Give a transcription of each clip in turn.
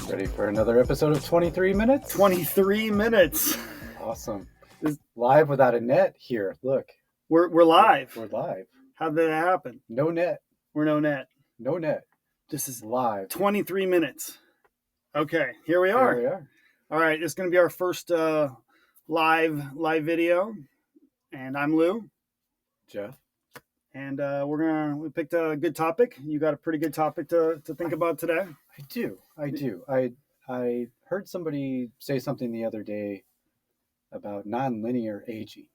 Ready for another episode of 23 Minutes? 23 minutes. Awesome. Live without a net here. Look. We're live. We're live. How did that happen? No net. We're no net. No net. This is live. 23 minutes. Okay, here we are. Here we are. All right, it's going to be our first live video. And I'm Lou. Jeff. And we picked a good topic. You got a pretty good topic to think about today. I do. I heard somebody say something the other day about nonlinear aging.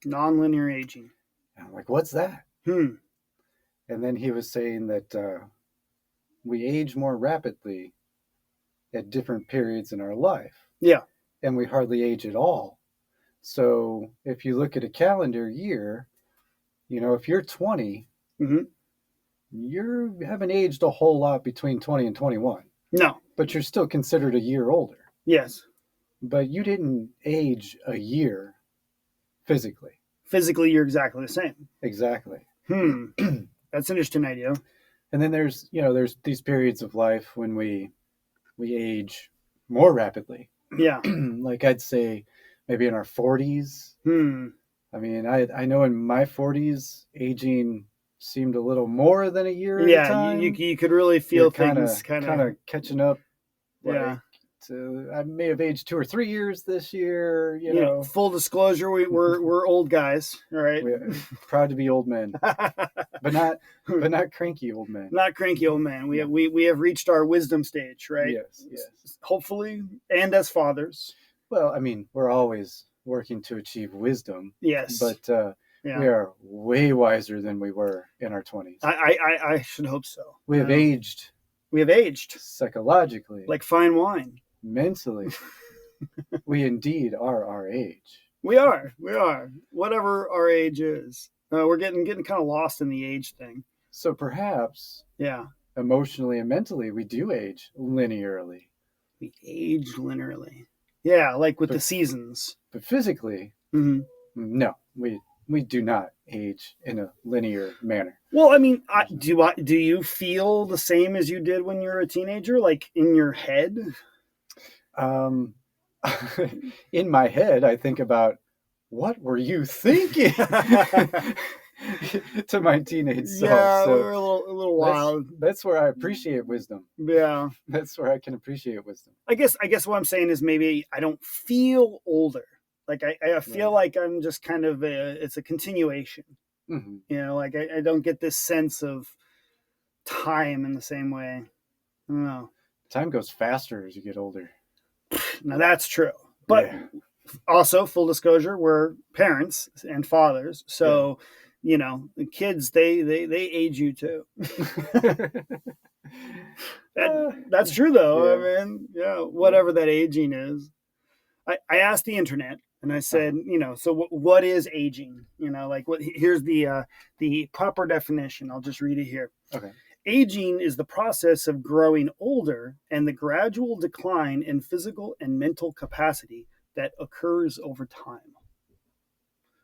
Nonlinear aging. And I'm like, what's that? And then he was saying that we age more rapidly at different periods in our life. Yeah. And we hardly age at all. So if you look at a calendar year, if you're 20, you haven't aged a whole lot between 20 and 21. No. But you're still considered a year older. Yes. But you didn't age a year physically. Physically, you're exactly the same. Exactly. That's an interesting idea. And then there's these periods of life when we age more rapidly. Yeah. Like I'd say maybe in our 40s. I mean, I know in my 40s, aging seemed a little more than a year at a time. You could really feel things kind of catching up. Yeah. I may have aged 2 or 3 years this year. Full disclosure, we're old guys, all right? We're proud to be old men, but not cranky old men. Not cranky old men. We have reached our wisdom stage, right? Yes. Hopefully, and as fathers. Well, I mean, we're always working to achieve wisdom. Yes. But we are way wiser than we were in our 20s. I should hope so. We have aged. We have aged. Psychologically. Like fine wine. Mentally. We indeed are our age. We are. Whatever our age is. We're getting kind of lost in the age thing. So perhaps, emotionally and mentally, we do age linearly. We age linearly. Yeah, like with the seasons. But physically, no, we do not age in a linear manner. Well, I mean, do you feel the same as you did when you were a teenager, like in your head? In my head, I think about, what were you thinking? To my teenage self. Yeah, so we're a little wild. That's where I appreciate wisdom. Yeah. That's where I can appreciate wisdom. I guess what I'm saying is maybe I don't feel older. Like I feel like I'm just kind of it's a continuation. Like I don't get this sense of time in the same way. I don't know. Time goes faster as you get older. Now that's true. But also, full disclosure, we're parents and fathers. So, the kids, they age you too. That's true though. Yeah. I mean, whatever that aging is. I asked the internet and I said, so what is aging? Here's the proper definition. I'll just read it here. Okay. Aging is the process of growing older and the gradual decline in physical and mental capacity that occurs over time.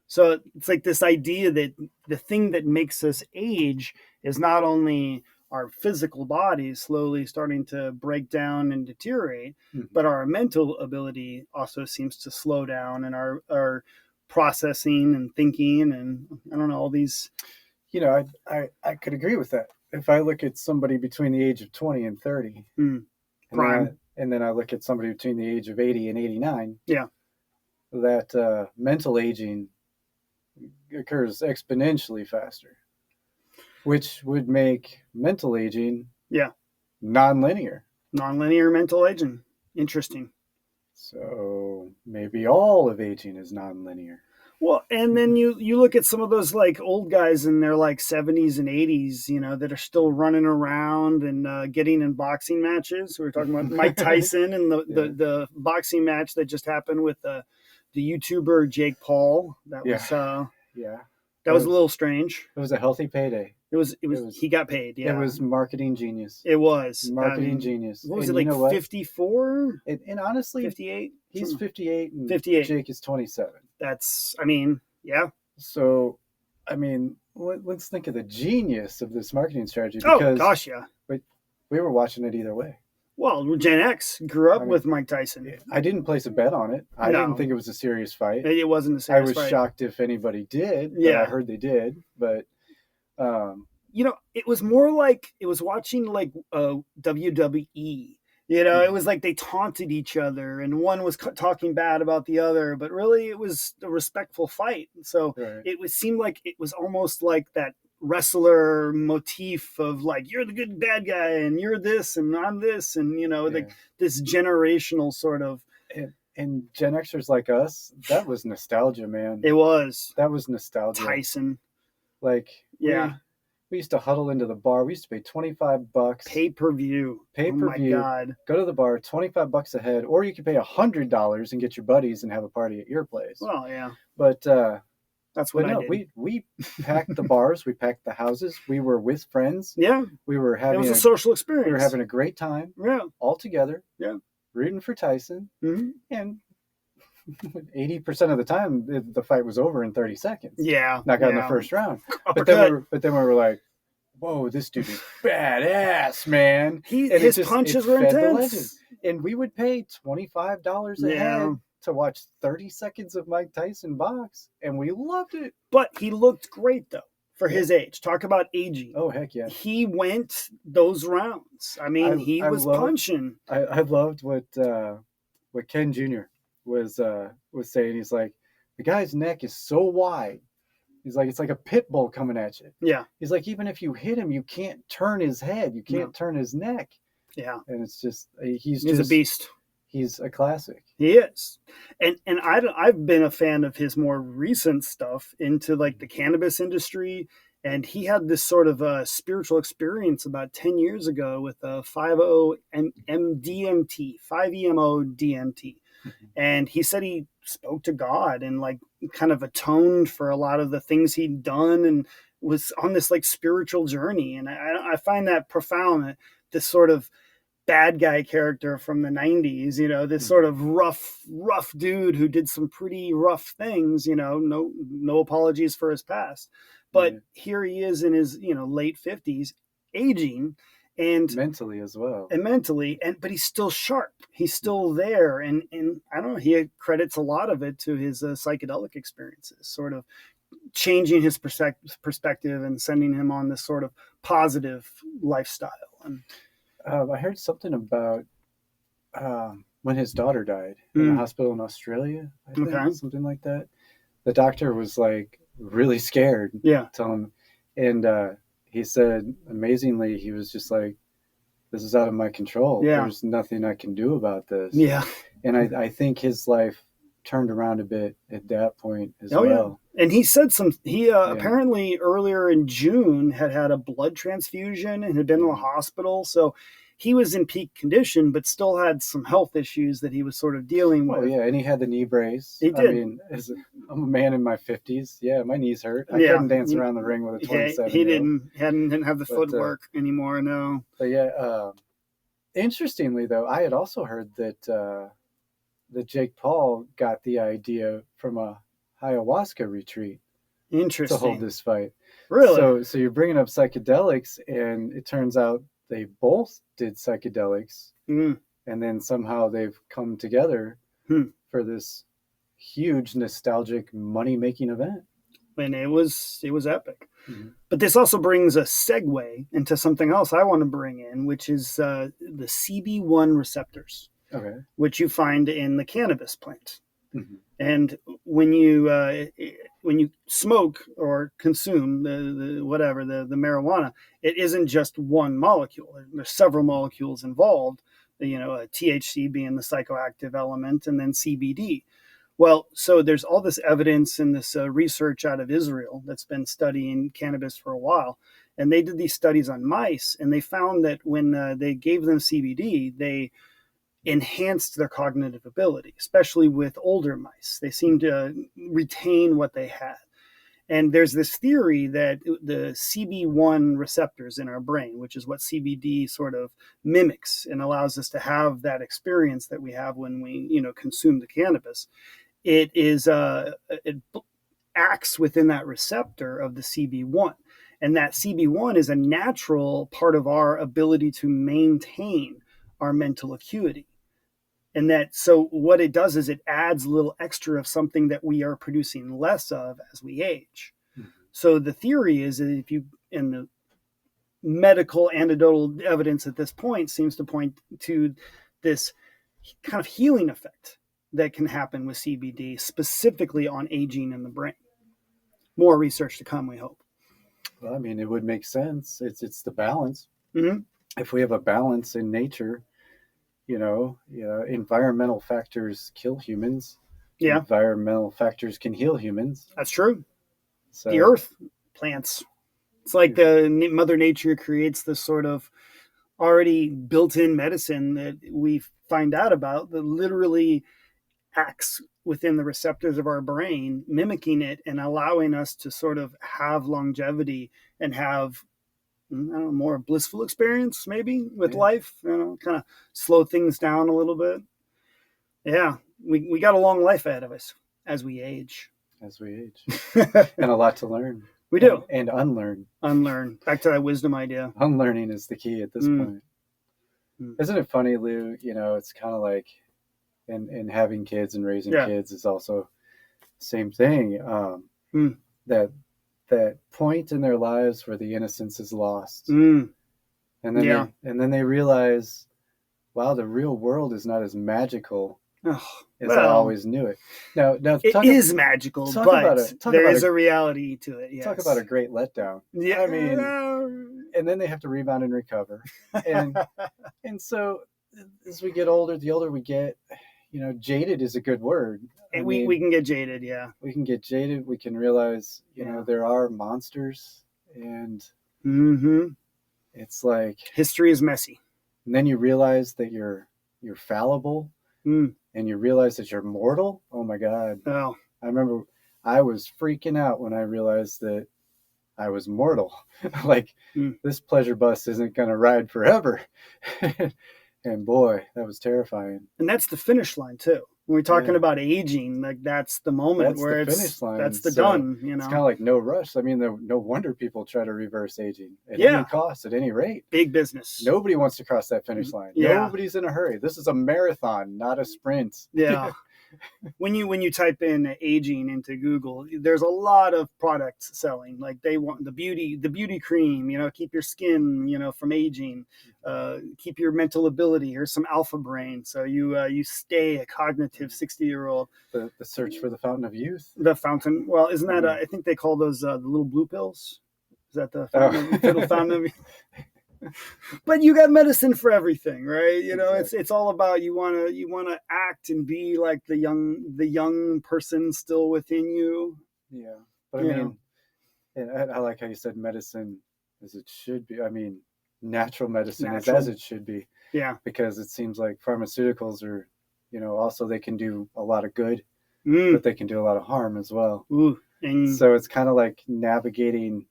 So it's like this idea that the thing that makes us age is not only our physical bodies slowly starting to break down and deteriorate, but our mental ability also seems to slow down, and our processing and thinking and I don't know, all these. I could agree with that. If I look at somebody between the age of 20 and 30, prime, and then I look at somebody between the age of 80 and 89, that mental aging occurs exponentially faster, which would make mental aging nonlinear. Nonlinear mental aging. Interesting. So maybe all of aging is nonlinear. Well, and then you look at some of those like old guys in their like 70s and 80s, that are still running around and getting in boxing matches. We were talking about Mike Tyson and the boxing match that just happened with the YouTuber Jake Paul. That was that was a little strange. It was a healthy payday. It was he got paid. Yeah, it was marketing genius. It was marketing genius. What was it, like 54? And honestly, 58. He's 58 and 58. Jake is 27. That's, I mean, yeah. So, I mean, let's think of the genius of this marketing strategy. Because oh gosh, yeah. we were watching it either way. Well, Gen X grew up I mean, with Mike Tyson. I didn't place a bet on it. I No. didn't think it was a serious fight. It wasn't a I serious was fight. shocked if anybody did, but Yeah. I heard they did. But you know, it was more like it was watching like WWE. You know, it was like they taunted each other, and one was talking bad about the other, but really it was a respectful fight. So right. it would seem like it was almost like that wrestler motif of like, you're the good bad guy, and you're this, and I'm this, and you know, like this generational sort of. And Gen Xers like us, that was nostalgia, man. It was. That was nostalgia. Tyson. Like, yeah. We used to huddle into the bar. We used to pay $25. Pay-per-view. Pay-per-view. Oh my God. Go to the bar, $25 a head, or you could pay $100 and get your buddies and have a party at your place. Well, yeah. But that's what I did. We packed the bars, we packed the houses. We were with friends. Yeah. We were having it was a social experience. We were having a great time. Yeah. All together. Yeah. Rooting for Tyson. Mm-hmm. And 80% of the time, the fight was over in 30 seconds. Yeah. Knock out in the first round. But then we were like, whoa, this dude is badass, man. His punches were intense. And we would pay $25 a head to watch 30 seconds of Mike Tyson box, and we loved it. But he looked great, though, for his age. Talk about aging. Oh, heck yeah. He went those rounds. I mean, he was punching. I loved what Ken Jr. was saying. He's like, the guy's neck is so wide. He's like, it's like a pit bull coming at you. Yeah. He's like, even if you hit him, you can't turn his head. You can't turn his neck. Yeah. And it's just, he's a beast. He's a classic. He is. And I've been a fan of his more recent stuff into like the cannabis industry. And he had this sort of spiritual experience about 10 years ago with a 5-MeO-DMT. Mm-hmm. And he said he spoke to God and like kind of atoned for a lot of the things he'd done and was on this like spiritual journey. And I find that profound, this sort of bad guy character from the 90s, you know, this sort of rough dude who did some pretty rough things, you know, no apologies for his past. But here he is in his, you know, late 50s, aging. And mentally as well. But he's still sharp. He's still there. And I don't know, he credits a lot of it to his psychedelic experiences, sort of changing his perspective and sending him on this sort of positive lifestyle. And I heard something about when his daughter died in a hospital in Australia, I think, something like that. The doctor was like really scared. Yeah. Telling him, and he said, amazingly, he was just like, this is out of my control. Yeah. There's nothing I can do about this. Yeah. And I think his life turned around a bit at that point as well. Yeah. And he said apparently earlier in June had a blood transfusion and had been in the hospital. So he was in peak condition, but still had some health issues that he was sort of dealing with. Oh, yeah. And he had the knee brace. He did. I mean, I'm a man in my 50s. Yeah, my knees hurt. I couldn't dance around the ring with a 27. He didn't have the footwork anymore, no. But yeah, interestingly, though, I had also heard that Jake Paul got the idea from a ayahuasca retreat. Interesting. To hold this fight. Really? So you're bringing up psychedelics, and it turns out they both did psychedelics, and then somehow they've come together for this huge nostalgic money-making event. And it was epic. Mm-hmm. But this also brings a segue into something else I want to bring in, which is the CB1 receptors, which you find in the cannabis plant. Mm-hmm. And when you smoke or consume the marijuana, it isn't just one molecule. There's several molecules involved. You know, THC being the psychoactive element, and then CBD. Well, so there's all this evidence and this research out of Israel that's been studying cannabis for a while, and they did these studies on mice, and they found that when they gave them CBD, they enhanced their cognitive ability, especially with older mice. They seemed to retain what they had. And there's this theory that the CB1 receptors in our brain, which is what CBD sort of mimics and allows us to have that experience that we have when we, you know, consume the cannabis, it acts within that receptor of the CB1. And that CB1 is a natural part of our ability to maintain our mental acuity. And that, so what it does is it adds a little extra of something that we are producing less of as we age. Mm-hmm. So the theory is that if you, in the medical anecdotal evidence at this point seems to point to this kind of healing effect that can happen with CBD, specifically on aging in the brain. More research to come, we hope. Well, I mean, it would make sense. It's the balance. Mm-hmm. If we have a balance in nature, environmental factors kill humans. Yeah. Environmental factors can heal humans. That's true. So, the earth, plants. It's like the Mother Nature creates this sort of already built-in medicine that we find out about that literally acts within the receptors of our brain, mimicking it and allowing us to sort of have longevity and have more blissful experience maybe with life, kind of slow things down a little bit. Yeah, we got a long life ahead of us as we age. And a lot to learn. We do. And unlearn. Back to that wisdom idea. Unlearning is the key at this point. Isn't it funny, Lou? It's kind of like in having kids and raising kids is also the same thing. That point in their lives where the innocence is lost. And then they realize, wow, the real world is not as magical as I always knew it. Now it is magical, but there is a reality to it. Yes. Talk about a great letdown. Yeah, I mean, and then they have to rebound and recover. And so as we get older, the older we get, jaded is a good word. We can get jaded, yeah. We can get jaded. We can realize, there are monsters, and it's like history is messy. And then you realize that you're fallible. And you realize that you're mortal. Oh my God. Oh. I remember I was freaking out when I realized that I was mortal. Like, this pleasure bus isn't going to ride forever. And boy, that was terrifying. And that's the finish line too. When we're talking about aging, like that's the moment where it's finish line. That's the done. It's kind of like no rush. I mean, no wonder people try to reverse aging at any cost, at any rate. Big business. Nobody wants to cross that finish line. Yeah. Nobody's in a hurry. This is a marathon, not a sprint. Yeah. When you type in aging into Google, there's a lot of products selling. Like they want the beauty cream, keep your skin, from aging, keep your mental ability. Here's some Alpha Brain, so you stay a cognitive 60-year-old. The search for the fountain of youth. The fountain. Well, isn't that? I think they call those the little blue pills. Is that the fountain of youth? But you got medicine for everything, right? Exactly. It's all about you want to act and be like the young person still within you. Yeah, but I mean, and I like how you said medicine as it should be. I mean, natural medicine is as it should be. Yeah, because it seems like pharmaceuticals are, also they can do a lot of good, but they can do a lot of harm as well. Ooh, so it's kind of like navigating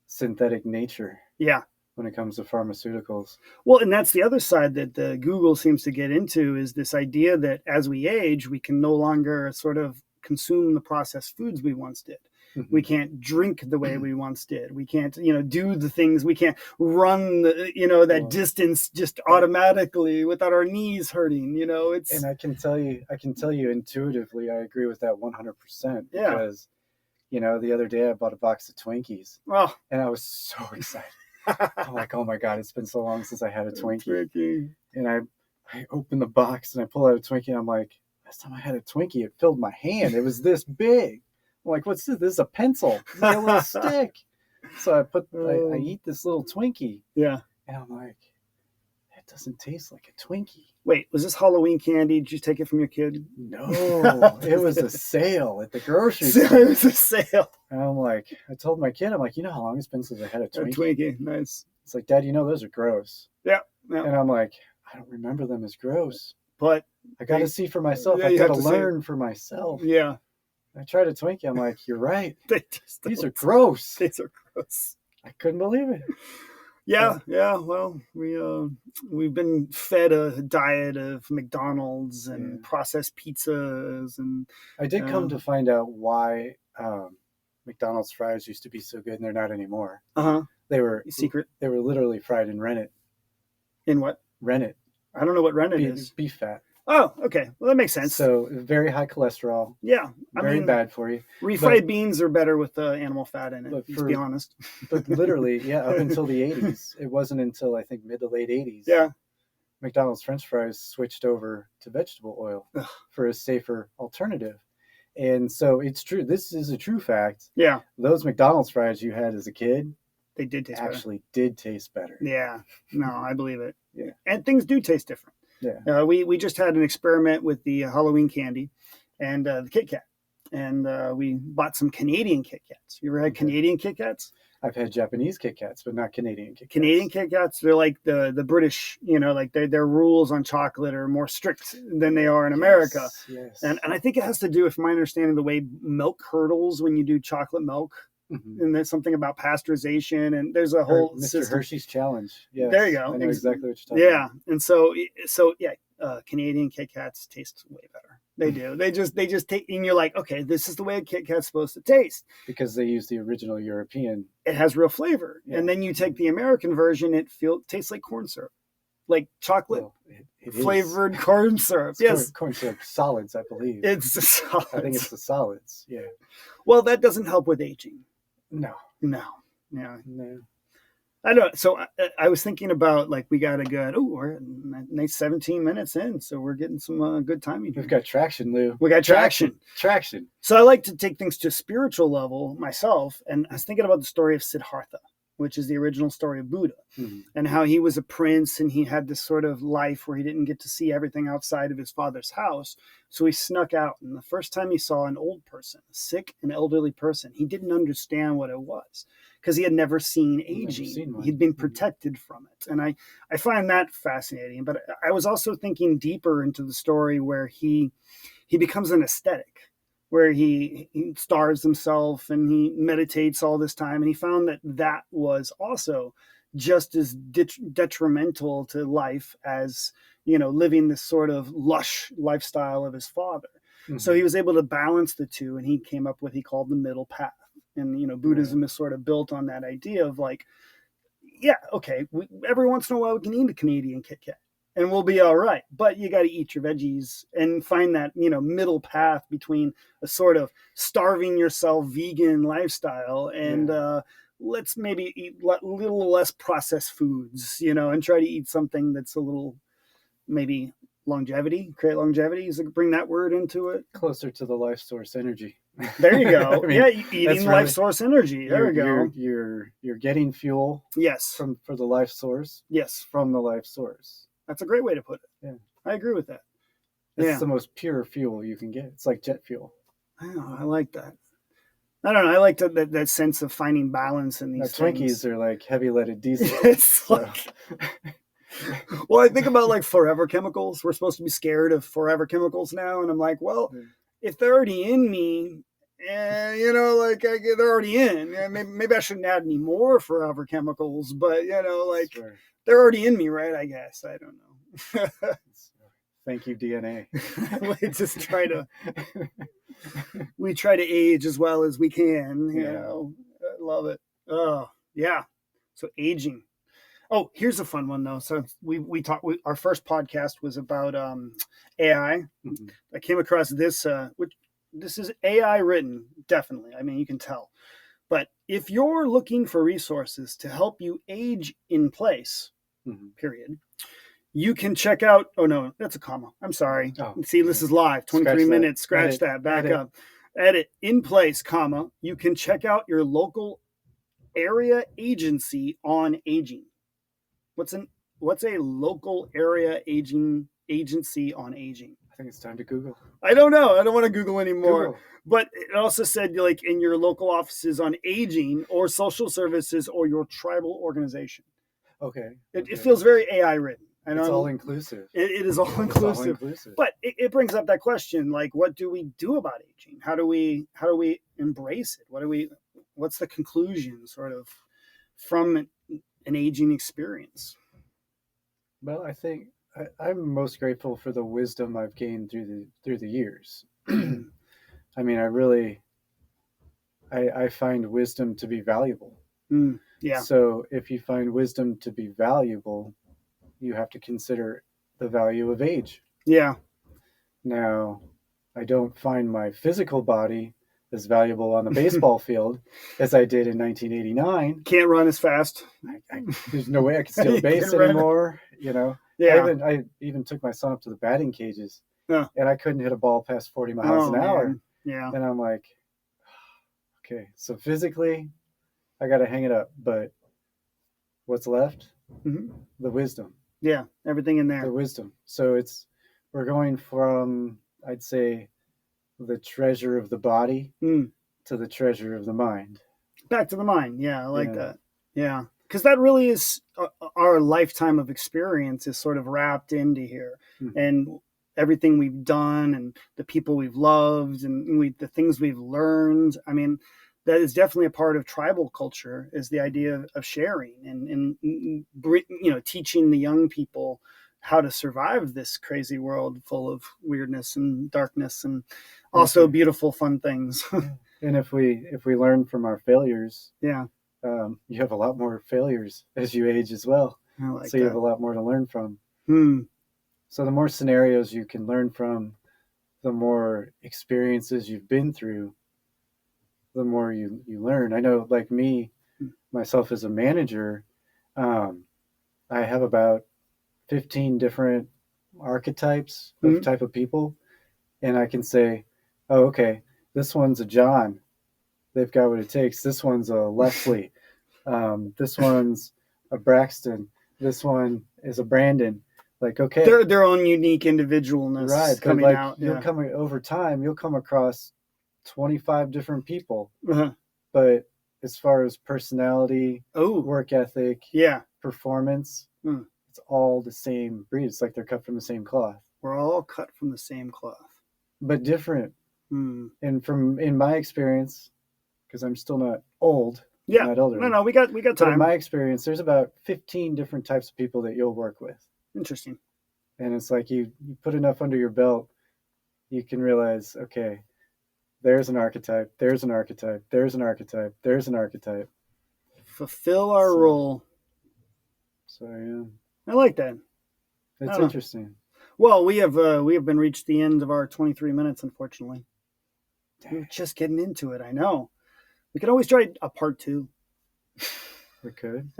synthetic nature. Yeah. When it comes to pharmaceuticals. Well, and that's the other side that the Google seems to get into is this idea that as we age, we can no longer sort of consume the processed foods we once did. Mm-hmm. We can't drink the way we once did. We can't, do the things. We can't run, that distance just automatically without our knees hurting. It's. And I can tell you intuitively, I agree with that 100%. Because, the other day I bought a box of Twinkies. Oh. And I was so excited. I'm like, oh my God, it's been so long since I had a Twinkie. And I open the box and I pull out a Twinkie and I'm like, last time I had a Twinkie, it filled my hand. It was this big. I'm like, what's this? This is a pencil. This is a little stick. So I eat this little Twinkie. Yeah. And I'm like, that doesn't taste like a Twinkie. Wait, was this Halloween candy? Did you take it from your kid? No, it was a sale at the grocery store. It was a sale. And I'm like, I told my kid, I'm like, you know how long it's been since I had a Twinkie? A Twinkie, nice. It's like, Dad, those are gross. Yeah. And I'm like, I don't remember them as gross. But I got to see for myself. I got to learn for myself. Yeah. I tried a Twinkie. I'm like, you're right. These are gross. These are gross. I couldn't believe it. Yeah. Well, we've been fed a diet of McDonald's and processed pizzas, and I did come to find out why McDonald's fries used to be so good, and they're not anymore. Uh-huh. They were secret. They were literally fried in rennet. In what? Rennet. I don't know what rennet is. Beef fat. Oh, okay. Well, that makes sense. So very high cholesterol. Yeah. Very bad for you. Refried beans are better with animal fat in it, to be honest. But literally, up until the 80s, it wasn't until I think mid to late 80s. Yeah. McDonald's French fries switched over to vegetable oil for a safer alternative. And so it's true. This is a true fact. Yeah. Those McDonald's fries you had as a kid, they did taste did taste better. Yeah. No, I believe it. Yeah. And things do taste different. Yeah. We just had an experiment with the Halloween candy and the Kit Kat. And we bought some Canadian Kit Kats. You ever had Canadian Kit Kats? I've had Japanese Kit Kats, but not Canadian Kit Kats. Canadian Kit Kats, they're like the British, like their rules on chocolate are more strict than they are in America. Yes. And I think it has to do with my understanding the way milk curdles when you do chocolate milk. Mm-hmm. And there's something about pasteurization, and there's a whole Mr. system. Hershey's Challenge. Yes, there you go. I know exactly what you're talking about. And so Canadian Kit Kats taste way better. They do. They just take, and you're like, okay, this is the way a Kit Kat's supposed to taste because they use the original European. It has real flavor, and then you take the American version, it tastes like corn syrup, like chocolate flavored corn syrup. Yes, corn syrup solids, I believe. It's the solids. I think it's the solids. Yeah. Well, that doesn't help with aging. No. Yeah. No. I don't. So I was thinking about we're a nice 17 minutes in, so we're getting some good timing here. We've got traction, Lou. We got traction. So I like to take things to a spiritual level myself, and I was thinking about the story of Siddhartha, which is the original story of Buddha, and how he was a prince and he had this sort of life where he didn't get to see everything outside of his father's house. So he snuck out. And the first time he saw an old person, a sick and elderly person, he didn't understand what it was because he had never seen aging. He'd been protected from it. And I find that fascinating. But I was also thinking deeper into the story where he becomes an ascetic, where he starves himself and he meditates all this time. And he found that was also just as detrimental to life as, living this sort of lush lifestyle of his father. Mm-hmm. So he was able to balance the two, and he came up with what he called the middle path. And, Buddhism is sort of built on that idea of every once in a while we can eat a Canadian Kit Kat and we'll be all right. But you got to eat your veggies and find that, middle path between a sort of starving yourself vegan lifestyle and let's maybe eat a little less processed foods, and try to eat something that's a little maybe create longevity, bring that word into it. Closer to the life source energy. There you go. Eating life source energy. There we go. You're getting fuel. Yes. For the life source. Yes. From the life source. That's a great way to put it. Yeah. I agree with that. It's the most pure fuel you can get. It's like jet fuel. I like that. I don't know. I like that sense of finding balance in these things. Twinkies are like heavy leaded diesel. It's well, I think about forever chemicals. We're supposed to be scared of forever chemicals now. And I'm like, well, if they're already in me, they're already in. Maybe I shouldn't add any more forever chemicals, but, sure. They're already in me, right? I guess. I don't know. Thank you, DNA. We try to age as well as we can. I love it. Oh, yeah. So aging. Oh, here's a fun one though. So we talked. Our first podcast was about AI. Mm-hmm. I came across this. This is AI written, definitely. I mean, you can tell. But if you're looking for resources to help you age in place, period, you can check out. Oh no, that's a comma. I'm sorry. Oh, see, this is live. 23 minutes. Scratch that. Back up. Edit in place, comma. You can check out your local area agency on aging. What's a local area agency on aging? I think it's time to Google. I don't know. I don't want to Google anymore. Google. But it also said in your local offices on aging or social services or your tribal organization. Okay. It feels very AI written. It's all inclusive. It is all inclusive. But it brings up that question, what do we do about aging? How do we embrace it? What's the conclusion sort of from an aging experience? Well, I think I'm most grateful for the wisdom I've gained through the years. I mean, I find wisdom to be valuable. Yeah. So if you find wisdom to be valuable, you have to consider the value of age. Yeah. Now, I don't find my physical body as valuable on the baseball field as I did in 1989. Can't run as fast. There's no way I could steal a base anymore. You know, Yeah. I even took my son up to the batting cages, Yeah. and I couldn't hit a ball past 40 miles an hour. Man. Yeah. And I'm like, okay, so physically, I got to hang it up. But what's left? Mm-hmm. The wisdom. Yeah, everything in there. The wisdom. So we're going from, I'd say, the treasure of the body to the treasure of the mind. Back to the mind. Yeah, I like that. Yeah, because that really is our lifetime of experience is sort of wrapped into here. Mm-hmm. And everything we've done and the people we've loved and the things we've learned. I mean, that is definitely a part of tribal culture, is the idea of sharing and you know, teaching the young people how to survive this crazy world full of weirdness and darkness and also beautiful, fun things. And if we learn from our failures, yeah, you have a lot more failures as you age as well. I like so you have a lot more to learn from. So the more scenarios you can learn from, the more experiences you've been through, the more you learn. I know, like me, myself as a manager, I have about 15 different archetypes of type of people. And I can say, oh, okay, this one's a John. They've got what it takes. This one's a Leslie. This one's a Braxton. This one is a Brandon. Like, okay. Their own unique individualness coming out. You'll come over time, you'll come across 25 different people. But as far as personality, work ethic, performance, it's all the same breed. It's like they're cut from the same cloth. We're all cut from the same cloth. But different. And in my experience, because I'm still not old. Yeah. Not older. No, we got time. In my experience, there's about 15 different types of people that you'll work with. Interesting. And it's like you put enough under your belt, you can realize, okay, there's an archetype, there's an archetype, there's an archetype, there's an archetype. Fulfill our role. So yeah. I like that. It's interesting. Well, we have been reached the end of our 23 minutes, unfortunately. We're just getting into it, I know. We could always try a part 2. We could.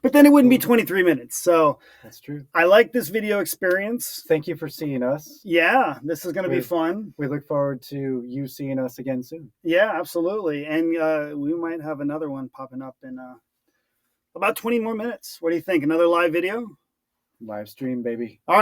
But then it wouldn't be 23 minutes. So that's true. I like this video experience. Thank you for seeing us. Yeah, this is going to be fun. We look forward to you seeing us again soon. Yeah, absolutely. And we might have another one popping up in about 20 more minutes. What do you think? Another live video? Live stream, baby. All right.